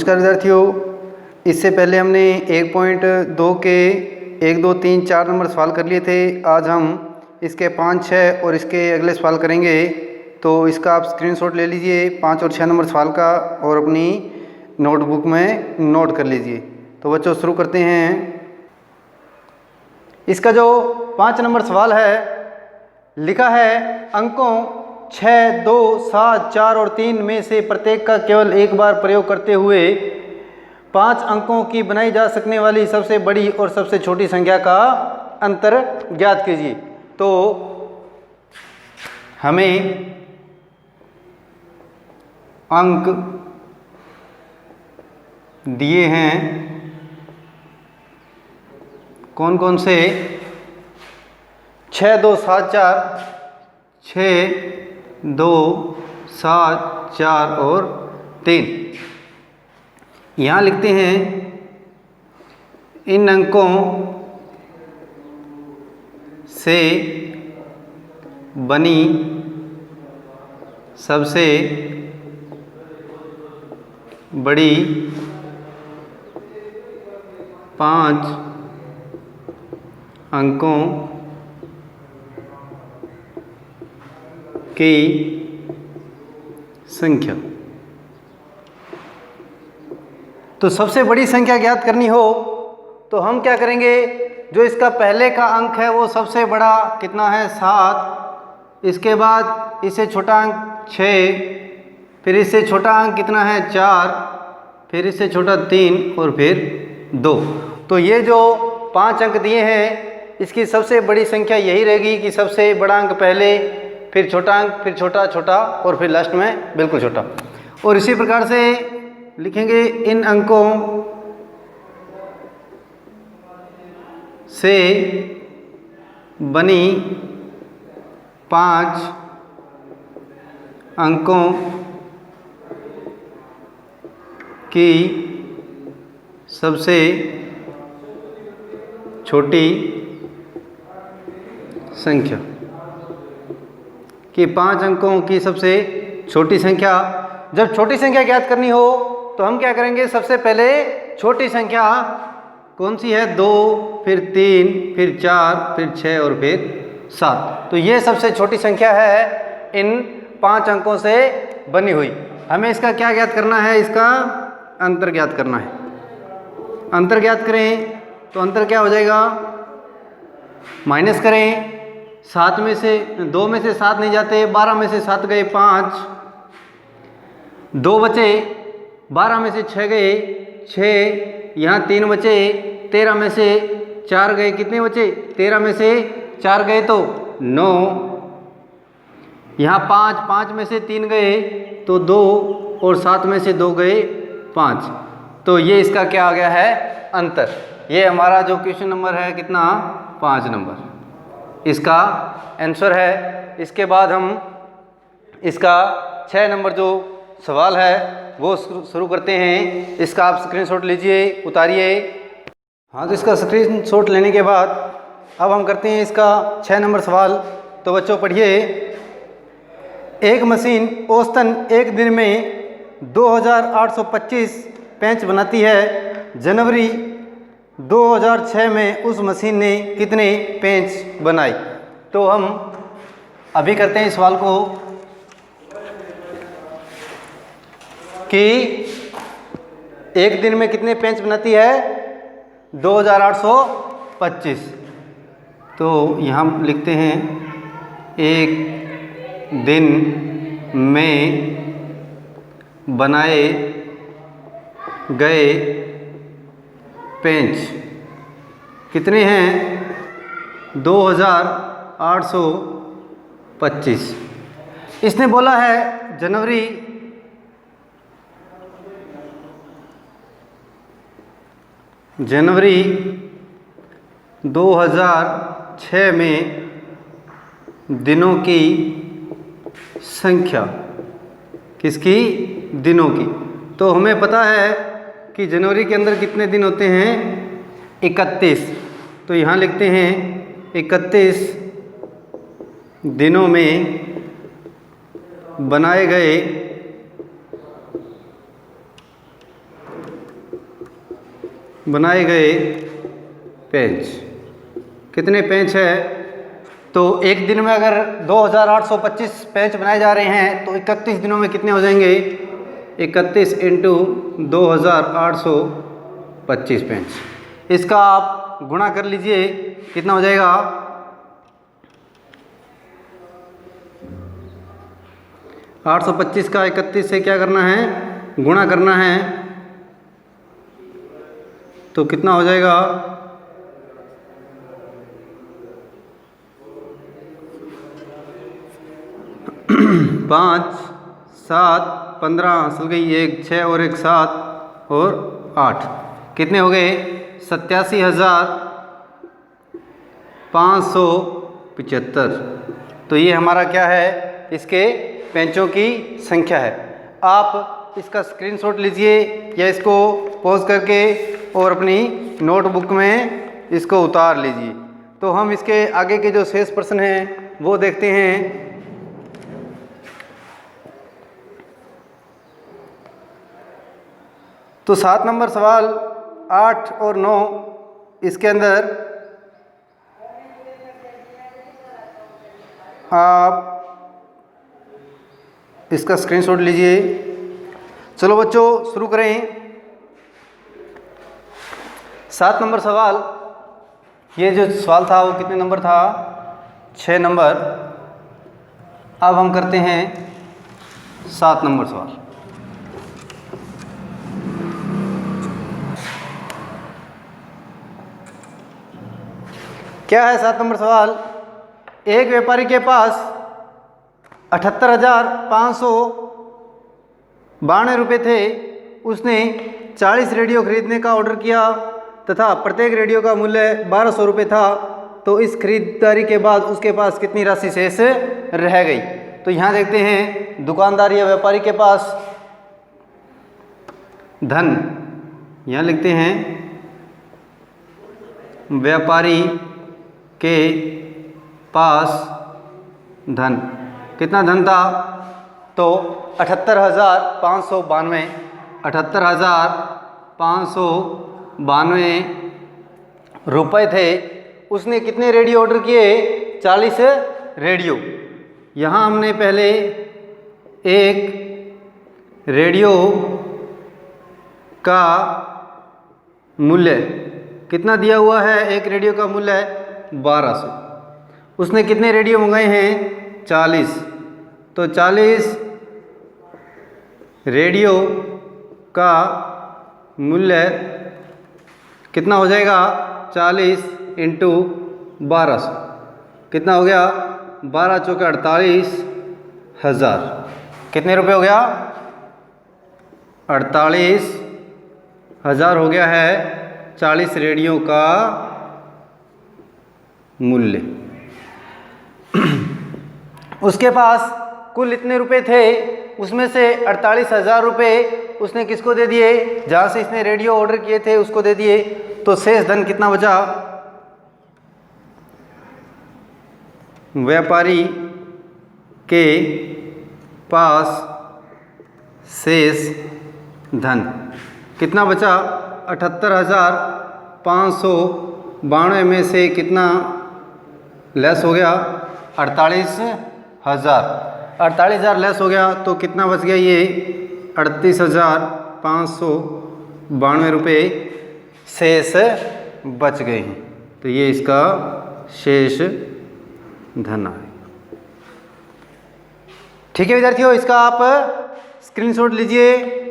नमस्कार विद्यार्थियों, इससे पहले हमने 1.2 के 1, 2, 3, 4 नंबर सवाल कर लिए थे। आज हम इसके 5, 6 और इसके अगले सवाल करेंगे। तो इसका आप स्क्रीनशॉट ले लीजिए 5 और 6 नंबर सवाल का और अपनी नोटबुक में नोट कर लीजिए। तो बच्चों शुरू करते हैं। इसका जो 5 नंबर सवाल है, लिखा है अंकों 6, 2, 7, 4 और 3 में से प्रत्येक का केवल एक बार प्रयोग करते हुए 5 अंकों की बनाई जा सकने वाली सबसे बड़ी और सबसे छोटी संख्या का अंतर ज्ञात कीजिए। तो हमें अंक दिए हैं, कौन कौन से? 6, 2, 7, 4, 6, 2, 7, 4 और 3। यहाँ लिखते हैं इन अंकों से बनी सबसे बड़ी 5 अंकों की संख्या। तो सबसे बड़ी संख्या ज्ञात करनी हो तो हम क्या करेंगे? जो इसका पहले का अंक है वो सबसे बड़ा कितना है? 7। इसके बाद इससे छोटा अंक 6, फिर इससे छोटा अंक कितना है? 4, फिर इससे छोटा 3 और फिर 2। तो ये जो 5 अंक दिए हैं, इसकी सबसे बड़ी संख्या यही रहेगी कि सबसे बड़ा अंक पहले, फिर छोटा अंक, फिर छोटा छोटा और फिर लास्ट में बिल्कुल छोटा। और इसी प्रकार से लिखेंगे इन अंकों से बनी 5 अंकों की सबसे छोटी संख्या। कि 5 अंकों की सबसे छोटी संख्या। जब छोटी संख्या ज्ञात करनी हो तो हम क्या करेंगे? सबसे पहले छोटी संख्या कौन सी है? 2, फिर 3, फिर 4, फिर 6 और फिर 7। तो ये सबसे छोटी संख्या है इन 5 अंकों से बनी हुई। हमें इसका क्या ज्ञात करना है? इसका अंतर ज्ञात करना है। अंतर ज्ञात करें तो अंतर क्या हो जाएगा? माइनस करें, 7 में से 2 में से 7 नहीं जाते, 12 में से 7 गए 5, 2 बचे, 12 में से 6 गए 6, यहाँ 3 बचे, 13 में से 4 गए, कितने बचे? 13 में से 4 गए तो 9, यहाँ 5 में से 3 गए तो 2 और 7 में से 2 गए 5। तो ये इसका क्या आ गया है? अंतर। ये हमारा जो क्वेश्चन नंबर है कितना? 5 नंबर इसका आंसर है। इसके बाद हम इसका 6 नंबर जो सवाल है वो शुरू करते हैं। इसका आप स्क्रीनशॉट लीजिए, उतारिए। हाँ, तो इसका स्क्रीनशॉट लेने के बाद अब हम करते हैं इसका 6 नंबर सवाल। तो बच्चों पढ़िए। एक मशीन औसतन एक दिन में 2825 पेंच बनाती है। जनवरी 2006 में उस मशीन ने कितने पेंच बनाए? तो हम अभी करते हैं इस सवाल को कि एक दिन में कितने पेंच बनाती है? 2825। तो यहाँ लिखते हैं एक दिन में बनाए गए पेंच कितने हैं? 2825। इसने बोला है जनवरी 2006 में दिनों की संख्या। किसकी? दिनों की। तो हमें पता है कि जनवरी के अंदर कितने दिन होते हैं? 31। तो यहाँ लिखते हैं 31 दिनों में बनाए गए बनाए गए पेंच। कितने पेंच है? तो एक दिन में अगर 2825 पेंच बनाए जा रहे हैं तो 31 दिनों में कितने हो जाएंगे? 31 इंटू 2825 पेंच। इसका आप गुणा कर लीजिए, कितना हो जाएगा? 825 का 31 से क्या करना है? गुणा करना है। तो कितना हो जाएगा? 5 7 15 असल गई 1 6 और 1 7 और 8, कितने हो गए? 87,575। तो ये हमारा क्या है? इसके पेंचों की संख्या है। आप इसका स्क्रीनशॉट लीजिए या इसको पॉज करके और अपनी नोटबुक में इसको उतार लीजिए। तो हम इसके आगे के जो शेष प्रश्न हैं वो देखते हैं। तो 7 नंबर सवाल 8 और 9, इसके अंदर आप इसका स्क्रीनशॉट लीजिए। चलो बच्चों शुरू करें। 7 नंबर सवाल, ये जो सवाल था वो कितने नंबर था? 6 नंबर। अब हम करते हैं 7 नंबर सवाल। क्या है 7 नंबर सवाल? एक व्यापारी के पास 78,592 रुपये थे। उसने 40 रेडियो खरीदने का ऑर्डर किया तथा प्रत्येक रेडियो का मूल्य 1200 रुपये था। तो इस खरीदारी के बाद उसके पास कितनी राशि शेष रह गई? तो यहाँ देखते हैं दुकानदार या व्यापारी के पास धन, यहाँ लिखते हैं व्यापारी के पास धन। कितना धन था? तो 78,592 78,592 रुपये थे। उसने कितने रेडियो ऑर्डर किए? 40 रेडियो। यहाँ हमने पहले एक रेडियो का मूल्य कितना दिया हुआ है? एक रेडियो का मूल्य 1200। उसने कितने रेडियो मंगाए हैं? 40। तो 40 रेडियो का मूल्य कितना हो जाएगा? 40 इंटू 1200, कितना हो गया? 12 चौके 48,000। कितने रुपए हो गया? 48,000 हो गया है 40 रेडियो का मूल्य। उसके पास कुल इतने रुपए थे, उसमें से 48,000 रुपये उसने किसको दे दिए? जहाँ से इसने रेडियो ऑर्डर किए थे उसको दे दिए। तो शेष धन कितना बचा? व्यापारी के पास शेष धन कितना बचा? 78,592 में से कितना लेस हो गया? 48,000। 48,000 लेस हो गया तो कितना बच गया? ये 38,592 रुपये शेष बच गए हैं। तो ये इसका शेष धन है। ठीक है विद्यार्थियों, इसका आप स्क्रीनशॉट लीजिए।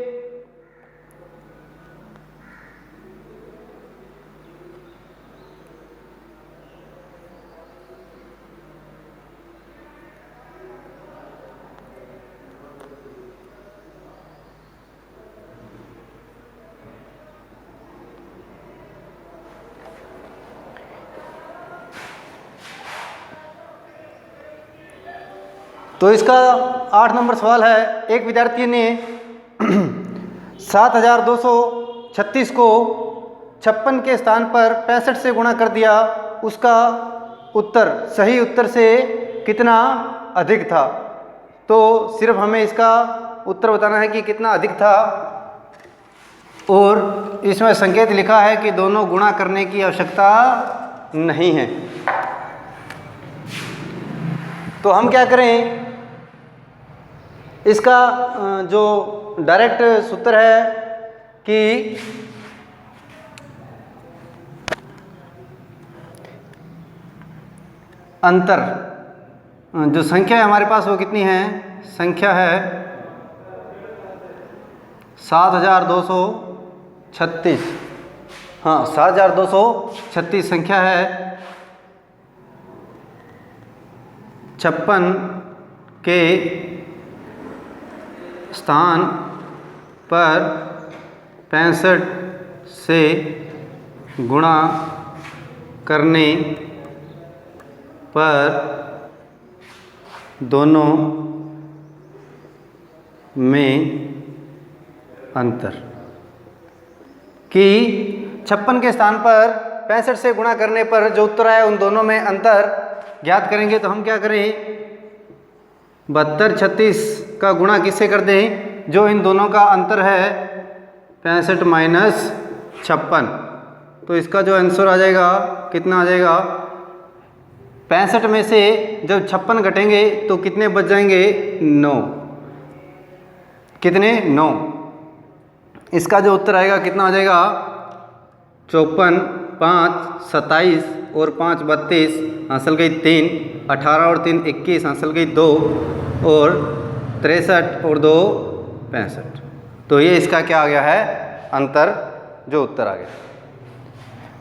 तो इसका 8 नंबर सवाल है। एक विद्यार्थी ने 7,236 को 56 के स्थान पर 65 से गुणा कर दिया। उसका उत्तर सही उत्तर से कितना अधिक था? तो सिर्फ हमें इसका उत्तर बताना है कि कितना अधिक था। और इसमें संकेत लिखा है कि दोनों गुणा करने की आवश्यकता नहीं है। तो हम क्या करें, इसका जो डायरेक्ट सूत्र है कि अंतर, जो संख्या है हमारे पास वो कितनी है, संख्या है 7236। हाँ 7236 संख्या है। 56 के स्थान पर 65 से गुणा करने पर दोनों में अंतर, कि 56 के स्थान पर 65 से गुणा करने पर जो उत्तर आया उन दोनों में अंतर ज्ञात करेंगे। तो हम क्या करें, 72 36 का गुणा किससे कर दें, जो इन दोनों का अंतर है 65 माइनस 56। तो इसका जो आंसर आ जाएगा कितना आ जाएगा, 65 में से जब 56 घटेंगे तो कितने बच जाएंगे, 9। कितने, 9। इसका जो उत्तर आएगा कितना आ जाएगा, 54, 5 27 और 5 32, हासिल गई 3, 18 और 3 21, हासिल गई 2 और 63 और 2 65। तो ये इसका क्या आ गया है, अंतर, जो उत्तर आ गया।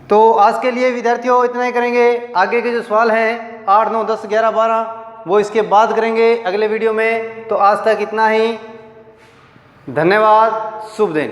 तो आज के लिए विद्यार्थियों इतना ही करेंगे। आगे के जो सवाल हैं 8 9 10 11 12 वो इसके बाद करेंगे अगले वीडियो में। तो आज तक इतना ही, धन्यवाद, शुभ दिन।